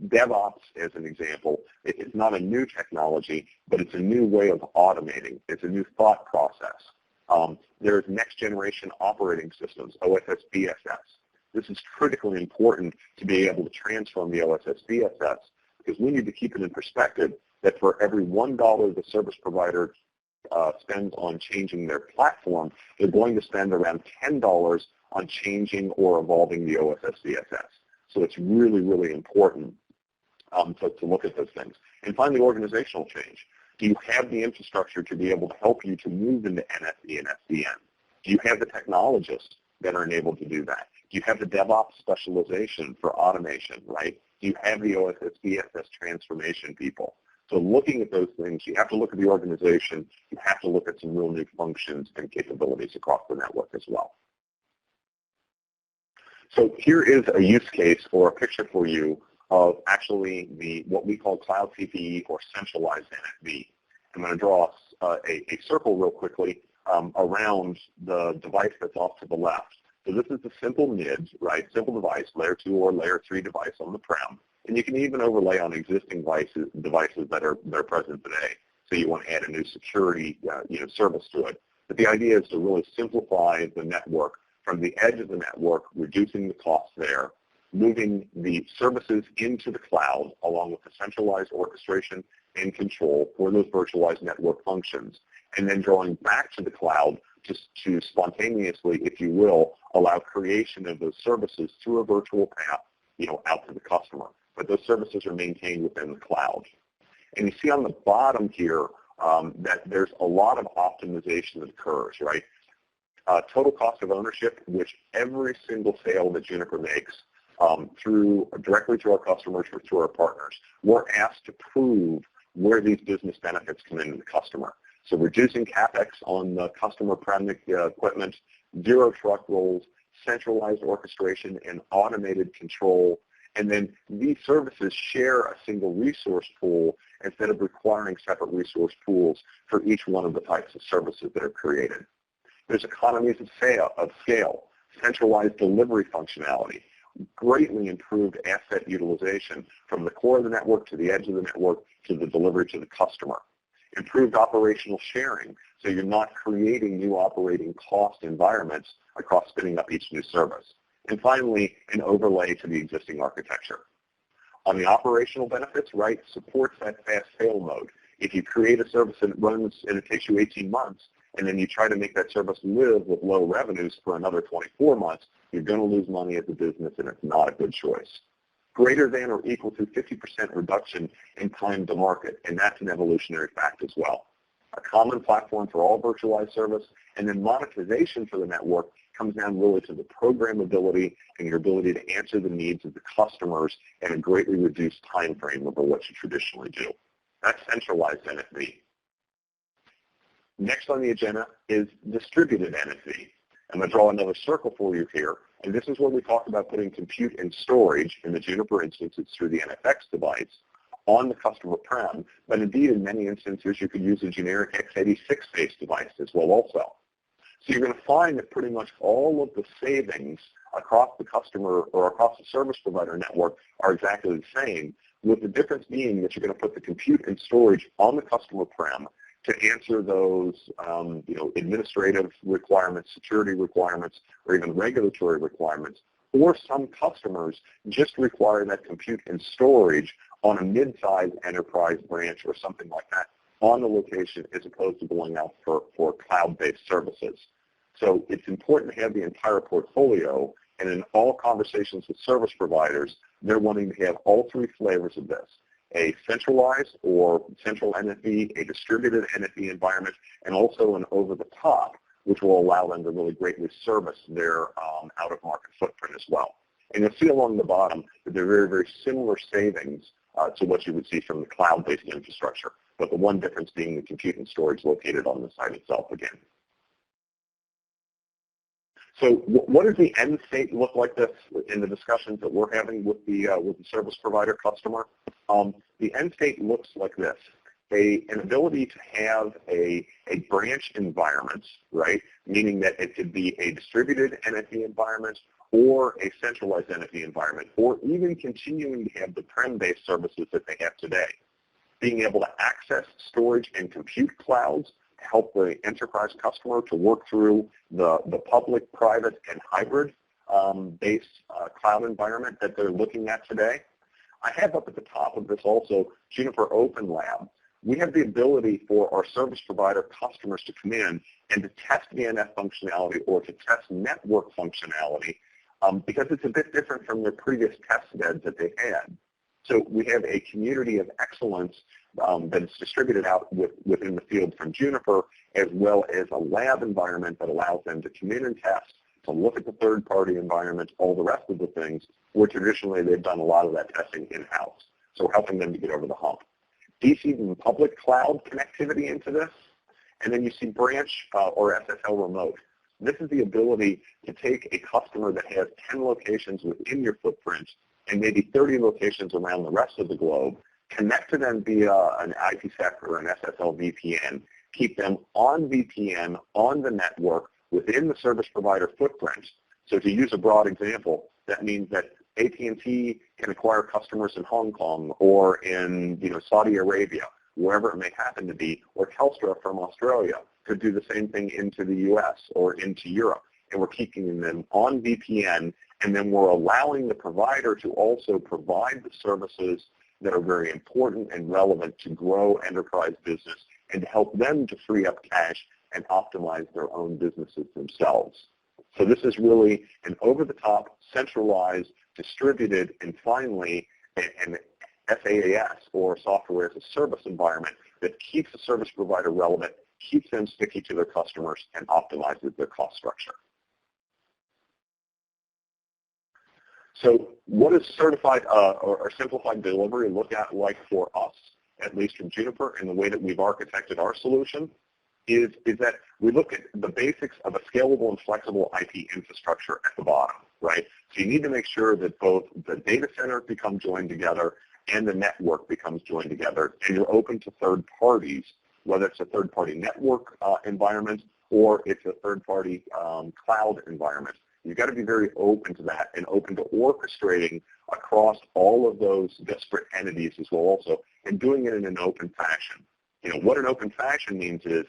DevOps, as an example, it's not a new technology, but it's a new way of automating. It's a new thought process. There's next-generation operating systems, OSS BSS. This is critically important to be able to transform the OSS BSS, because we need to keep it in perspective that for every $1 the service provider spends on changing their platform, they're going to spend around $10 on changing or evolving the OSS BSS. So it's really, really important to look at those things. And finally, organizational change. Do you have the infrastructure to be able to help you to move into NFV and SDN? Do you have the technologists that are enabled to do that? Do you have the DevOps specialization for automation, right? Do you have the OSS BSS transformation people? So looking at those things, you have to look at the organization. You have to look at some real new functions and capabilities across the network as well. So here is a use case or a picture for you of actually what we call cloud CPE or centralized NFV. I'm going to draw a circle real quickly around the device that's off to the left. So this is the simple NID, right? Simple device, layer 2 or layer 3 device on the prem. And you can even overlay on existing devices that are present today. So you want to add a new security service to it. But the idea is to really simplify the network from the edge of the network, reducing the cost there, moving the services into the cloud along with the centralized orchestration and control for those virtualized network functions, and then drawing back to the cloud just to spontaneously, if you will, allow creation of those services through a virtual path, out to the customer. But those services are maintained within the cloud. And you see on the bottom here that there's a lot of optimization that occurs, right? total cost of ownership, which every single sale that Juniper makes directly to our customers or through our partners, we're asked to prove where these business benefits come into the customer. So reducing CapEx on the customer equipment, zero truck rolls, centralized orchestration and automated control, and then these services share a single resource pool instead of requiring separate resource pools for each one of the types of services that are created. There's economies of scale, centralized delivery functionality, greatly improved asset utilization from the core of the network to the edge of the network to the delivery to the customer. Improved operational sharing, so you're not creating new operating cost environments across spinning up each new service. And finally, an overlay to the existing architecture. On the operational benefits, right, supports that fast fail mode. If you create a service and it runs and it takes you 18 months, and then you try to make that service live with low revenues for another 24 months, you're going to lose money as a business, and it's not a good choice. Greater than or equal to 50% reduction in time to market, and that's an evolutionary fact as well. A common platform for all virtualized service, and then monetization for the network comes down really to the programmability and your ability to answer the needs of the customers in a greatly reduced time frame over what you traditionally do. That's centralized NFV. Next on the agenda is distributed NFV. I'm going to draw another circle for you here, and this is where we talk about putting compute and storage in the Juniper instances through the NFX device on the customer prem, but indeed in many instances you could use a generic x86-based device as well also. So you're going to find that pretty much all of the savings across the customer or across the service provider network are exactly the same, with the difference being that you're going to put the compute and storage on the customer prem to answer those administrative requirements, security requirements, or even regulatory requirements. Or some customers just require that compute and storage on a mid-sized enterprise branch or something like that on the location as opposed to going out for cloud-based services. So it's important to have the entire portfolio, and in all conversations with service providers, they're wanting to have all three flavors of this: a centralized or central NFV, a distributed NFV environment, and also an over-the-top, which will allow them to really greatly service their out-of-market footprint as well. And you'll see along the bottom that they're very, very similar savings to what you would see from the cloud-based infrastructure, but the one difference being the compute and storage located on the site itself again. So what does the end state look like this in the discussions that we're having with the service provider customer? The end state looks like this: an ability to have a branch environment, right? Meaning that it could be a distributed NFV environment or a centralized NFV environment, or even continuing to have the prem-based services that they have today. Being able to access storage and compute clouds to help the enterprise customer to work through the public, private, and hybrid based cloud environment that they're looking at today. I have up at the top of this also Juniper Open Lab. We have the ability for our service provider customers to come in and to test VNF functionality or to test network functionality because it's a bit different from their previous test beds that they had. So we have a community of excellence that is distributed out within the field from Juniper, as well as a lab environment that allows them to come in and test, to look at the third-party environment, all the rest of the things, where traditionally they've done a lot of that testing in-house. So we're helping them to get over the hump. DC and public cloud connectivity into this, and then you see branch or SSL remote. This is the ability to take a customer that has 10 locations within your footprint and maybe 30 locations around the rest of the globe, connect to them via an IPsec or an SSL VPN, keep them on VPN, on the network, within the service provider footprint. So to use a broad example, that means that AT&T can acquire customers in Hong Kong or in Saudi Arabia, wherever it may happen to be, or Telstra from Australia could do the same thing into the US or into Europe. And we're keeping them on VPN, and then we're allowing the provider to also provide the services that are very important and relevant to grow enterprise business and to help them to free up cash and optimize their own businesses themselves. So this is really an over-the-top, centralized, distributed, and finally an SaaS or software as a service environment that keeps the service provider relevant, keeps them sticky to their customers, and optimizes their cost structure. So what does certified or simplified delivery look like for us, at least from Juniper, and the way that we've architected our solution? Is that we look at the basics of a scalable and flexible IP infrastructure at the bottom, right? So you need to make sure that both the data center become joined together and the network becomes joined together, and you're open to third parties, whether it's a third-party network environment or it's a third-party cloud environment. You've got to be very open to that and open to orchestrating across all of those disparate entities as well also, and doing it in an open fashion. You know, what an open fashion means is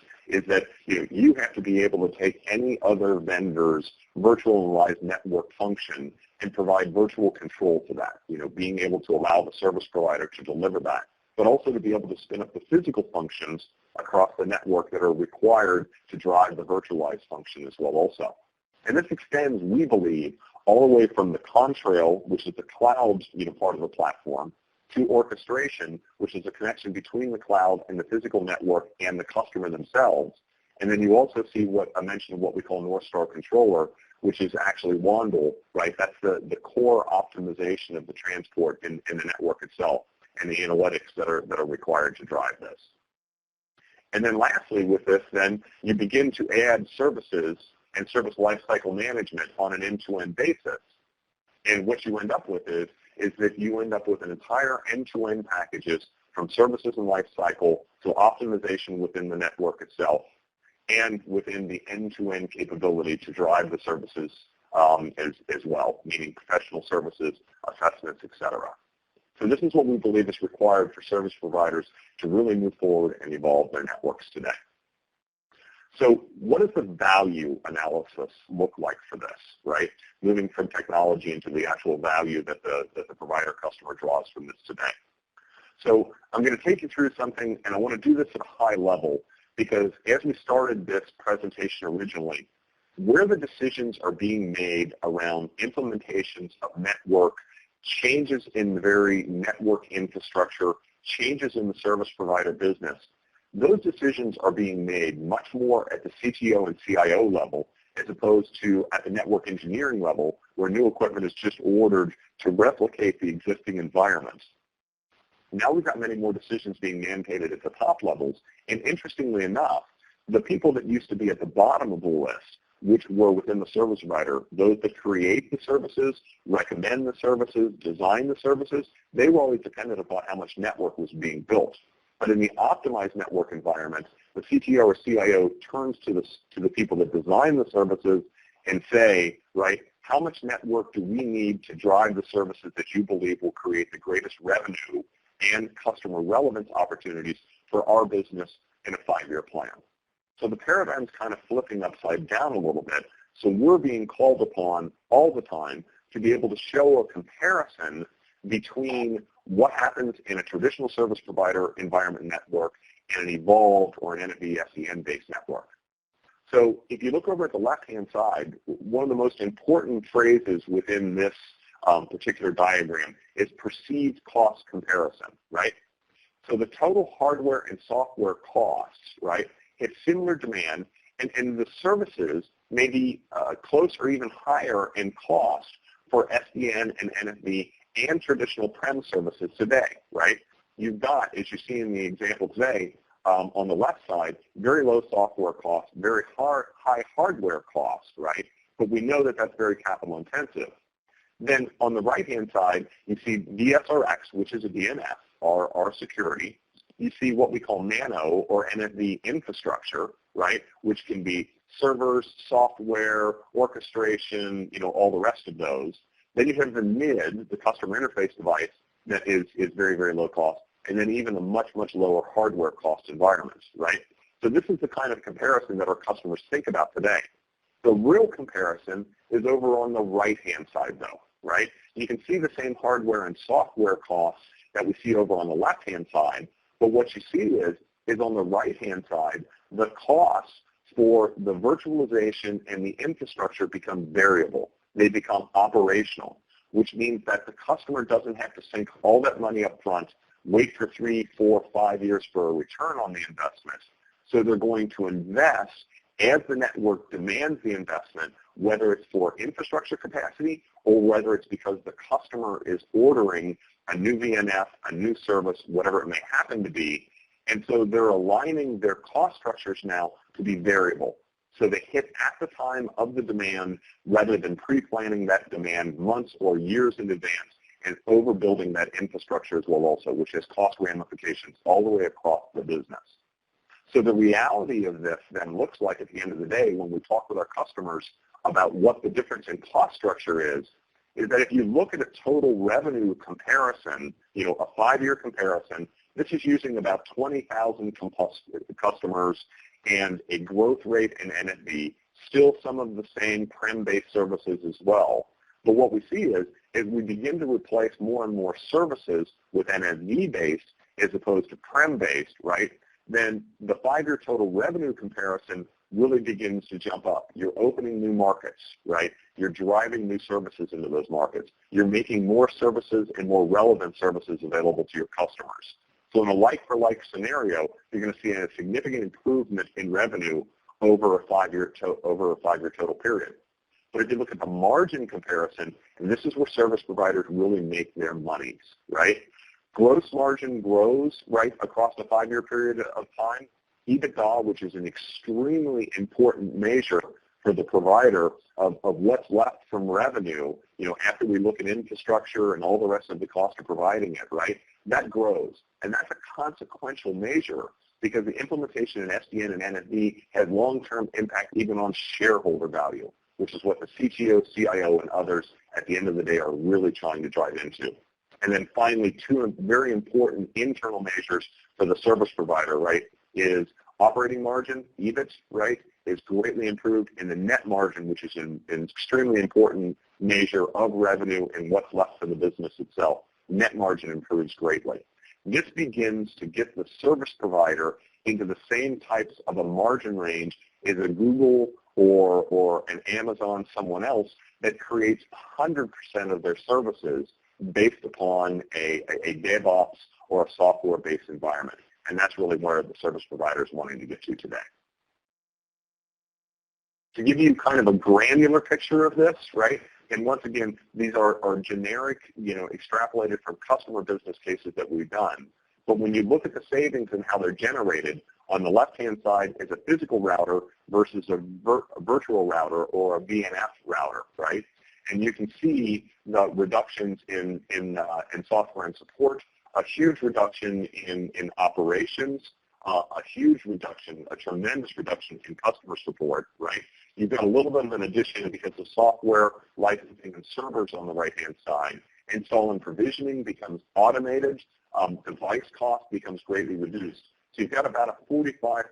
that you have to be able to take any other vendor's virtualized network function and provide virtual control to that, being able to allow the service provider to deliver that, but also to be able to spin up the physical functions across the network that are required to drive the virtualized function as well also. And this extends, we believe, all the way from the contrail, which is the cloud part of the platform, to orchestration, which is a connection between the cloud and the physical network and the customer themselves. And then you also see what I mentioned, what we call North Star Controller, which is actually Wandle, right? That's the core optimization of the transport in the network itself and the analytics that are required to drive this. And then lastly with this, then you begin to add services and service lifecycle management on an end-to-end basis. And what you end up with is that you end up with an entire end-to-end packages from services and lifecycle to optimization within the network itself and within the end-to-end capability to drive the services as well, meaning professional services, assessments, etc. So this is what we believe is required for service providers to really move forward and evolve their networks today. So what does the value analysis look like for this, right? Moving from technology into the actual value that the provider customer draws from this today. So I'm going to take you through something, and I want to do this at a high level because as we started this presentation originally, where the decisions are being made around implementations of network, changes in the very network infrastructure, changes in the service provider business, those decisions are being made much more at the CTO and CIO level as opposed to at the network engineering level where new equipment is just ordered to replicate the existing environment. Now we've got many more decisions being mandated at the top levels, and interestingly enough, the people that used to be at the bottom of the list, which were within the service provider, those that create the services, recommend the services, design the services, they were always dependent upon how much network was being built. But in the optimized network environment, the CTO or CIO turns to the people that design the services and say, right, how much network do we need to drive the services that you believe will create the greatest revenue and customer relevance opportunities for our business in a 5-year plan? So the paradigm's kind of flipping upside down a little bit. So we're being called upon all the time to be able to show a comparison between what happens in a traditional service provider environment network and an evolved or an NFV-SDN-based network. So if you look over at the left-hand side, one of the most important phrases within this particular diagram is perceived cost comparison, right? So the total hardware and software costs, right, have similar demand, and the services may be close or even higher in cost for SDN and NFV and traditional prem services today, right? You've got, as you see in the example today, on the left side, very low software costs, very high hardware costs, right? But we know that that's very capital intensive. Then on the right-hand side, you see VSRX, which is a DNS, our security. You see what we call nano or NFV infrastructure, right, which can be servers, software, orchestration, all the rest of those. Then you have the MID, the customer interface device, that is very, very low cost, and then even a much, much lower hardware cost environment, right? So this is the kind of comparison that our customers think about today. The real comparison is over on the right-hand side, though, right? You can see the same hardware and software costs that we see over on the left-hand side, but what you see is on the right-hand side, the costs for the virtualization and the infrastructure become variable. They become operational, which means that the customer doesn't have to sink all that money up front, wait for 3, 4, 5 years for a return on the investment. So they're going to invest as the network demands the investment, whether it's for infrastructure capacity or whether it's because the customer is ordering a new VNF, a new service, whatever it may happen to be. And so they're aligning their cost structures now to be variable. So they hit at the time of the demand rather than pre-planning that demand months or years in advance and overbuilding that infrastructure as well also, which has cost ramifications all the way across the business. So the reality of this then looks like at the end of the day when we talk with our customers about what the difference in cost structure is that if you look at a total revenue comparison, a 5-year comparison, this is using about 20,000 customers and a growth rate in NFV, still some of the same prem-based services as well. But what we see is we begin to replace more and more services with NFV-based as opposed to prem-based, right? Then the 5-year total revenue comparison really begins to jump up. You're opening new markets, right? You're driving new services into those markets. You're making more services and more relevant services available to your customers. So in a like-for-like scenario, you're going to see a significant improvement in revenue over a 5-year total period. But if you look at the margin comparison, and this is where service providers really make their monies, right? Gross margin grows, right, across the 5-year period of time. EBITDA, which is an extremely important measure for the provider of what's left from revenue, after we look at infrastructure and all the rest of the cost of providing it, right, that grows. And that's a consequential measure because the implementation in SDN and NFV has long-term impact even on shareholder value, which is what the CTO, CIO, and others at the end of the day are really trying to drive into. And then finally, 2 very important internal measures for the service provider, right, is operating margin, EBIT, right, is greatly improved, and the net margin, which is an extremely important measure of revenue and what's left for the business itself. Net margin improves greatly. This begins to get the service provider into the same types of a margin range as a Google or an Amazon, someone else, that creates 100% of their services based upon a DevOps or a software-based environment. And that's really where the service provider is wanting to get to today. To give you kind of a granular picture of this, right, and once again, these are generic, extrapolated from customer business cases that we've done. But when you look at the savings and how they're generated, on the left-hand side is a physical router versus a virtual router or a VNF router, right? And you can see the reductions in software and support, a huge reduction in operations, a huge reduction, a tremendous reduction in customer support, right? You've got a little bit of an addition because of software, licensing, and servers on the right-hand side. Install and provisioning becomes automated. Device cost becomes greatly reduced. So you've got about a 45%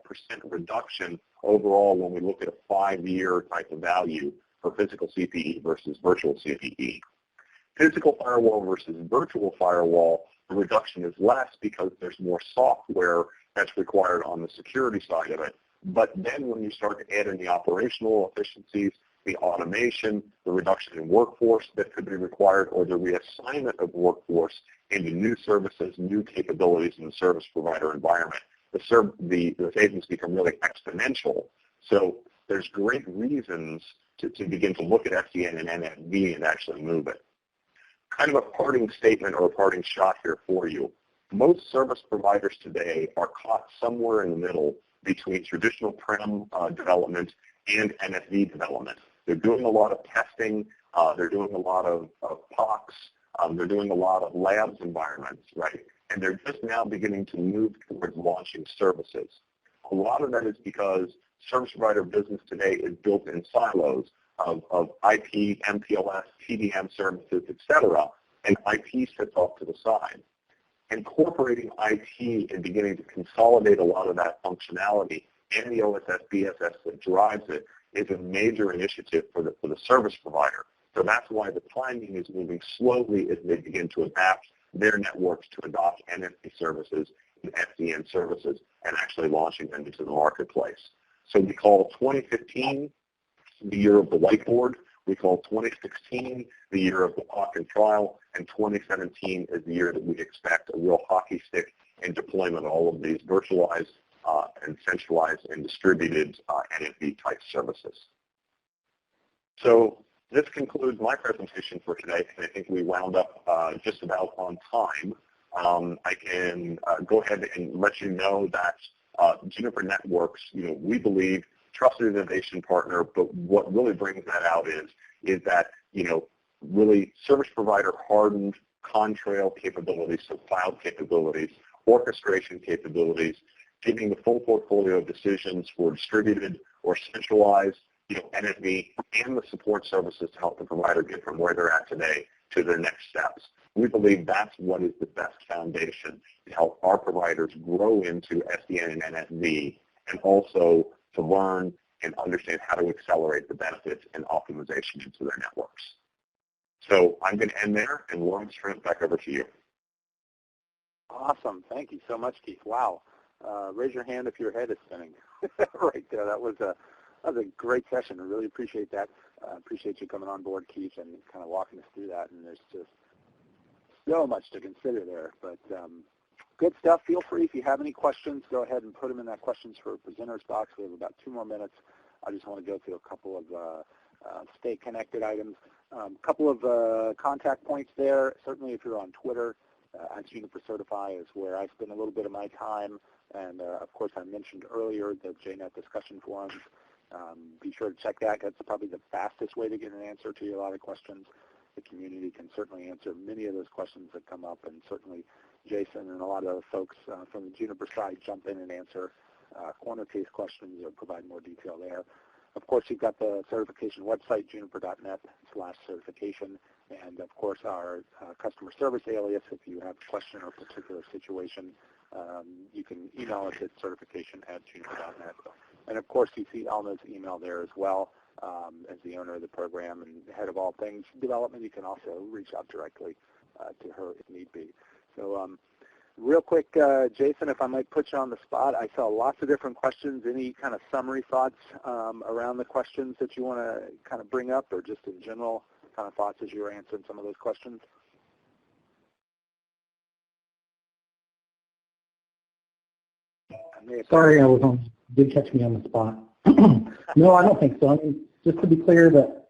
reduction overall when we look at a 5-year type of value for physical CPE versus virtual CPE. Physical firewall versus virtual firewall, the reduction is less because there's more software that's required on the security side of it. But then when you start to add in the operational efficiencies, the automation, the reduction in workforce that could be required, or the reassignment of workforce into new services, new capabilities in the service provider environment, the savings become really exponential. So there's great reasons to begin to look at SDN and NFV and actually move it. Kind of a parting statement or a parting shot here for you. Most service providers today are caught somewhere in the middle between traditional prem development and NFV development. They're doing a lot of testing. They're doing a lot of POCs. They're doing a lot of labs environments, right? And they're just now beginning to move towards launching services. A lot of that is because service provider business today is built in silos of IP, MPLS, TDM services, et cetera, and IP sits off to the side. Incorporating IT and beginning to consolidate a lot of that functionality and the OSS, BSS that drives it is a major initiative for the service provider. So that's why the timing is moving slowly as they begin to adapt their networks to adopt NFV services and SDN services and actually launching them into the marketplace. So we call 2015 the year of the whiteboard. We call 2016 the year of the POC and trial, and 2017 is the year that we expect a real hockey stick in deployment of all of these virtualized and centralized and distributed NFV type services. So this concludes my presentation for today, and I think we wound up just about on time. I can go ahead and let you know that Juniper Networks, we believe, trusted innovation partner, but what really brings that out is that, really service provider hardened contrail capabilities, so cloud capabilities, orchestration capabilities, giving the full portfolio of decisions for distributed or centralized, NFV, and the support services to help the provider get from where they're at today to their next steps. We believe that's what is the best foundation to help our providers grow into SDN and NFV, and also to learn and understand how to accelerate the benefits and optimization into their networks. So I'm going to end there, and Lauren, turn it back over to you. Awesome. Thank you so much, Keith. Wow. Raise your hand if your head is spinning. Right there. That was a great session. I really appreciate that. Appreciate you coming on board, Keith, and kind of walking us through that. And there's just so much to consider there. But good stuff. Feel free, if you have any questions, go ahead and put them in that questions for presenters box. We have about 2 more minutes. I just want to go through a couple of stay connected items. A couple of contact points there. Certainly if you're on Twitter, at Juniper Certify is where I spend a little bit of my time. And of course, I mentioned earlier the JNet discussion forums. Be sure to check that. That's probably the fastest way to get an answer to a lot of questions. The community can certainly answer many of those questions that come up, and certainly Jason and a lot of other folks from the Juniper side jump in and answer corner case questions or provide more detail there. Of course, you've got the certification website, juniper.net/certification, and of course our customer service alias. If you have a question or a particular situation, you can email us at certification@juniper.net. And of course, you see Elna's email there as well. As the owner of the program and head of all things development, you can also reach out directly to her if need be. So real quick, Jason, if I might put you on the spot, I saw lots of different questions. Any kind of summary thoughts around the questions that you want to kind of bring up, or just in general kind of thoughts as you were answering some of those questions? Sorry, did catch me on the spot. No, I don't think so. I mean, just to be clear, that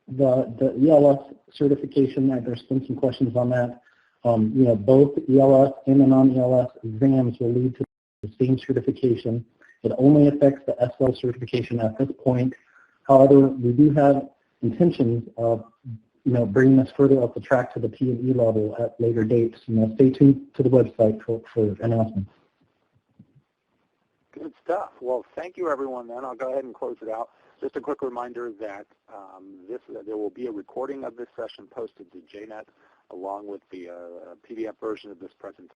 the ELS certification, there's been some questions on that. Both ELS and the non-ELS exams will lead to the same certification. It only affects the SL certification at this point. However, we do have intentions of bringing this further up the track to the P&E level at later dates. Stay tuned to the website for announcements. Good stuff. Well, thank you, everyone. Then I'll go ahead and close it out. Just a quick reminder that there will be a recording of this session posted to JNet along with the PDF version of this presentation.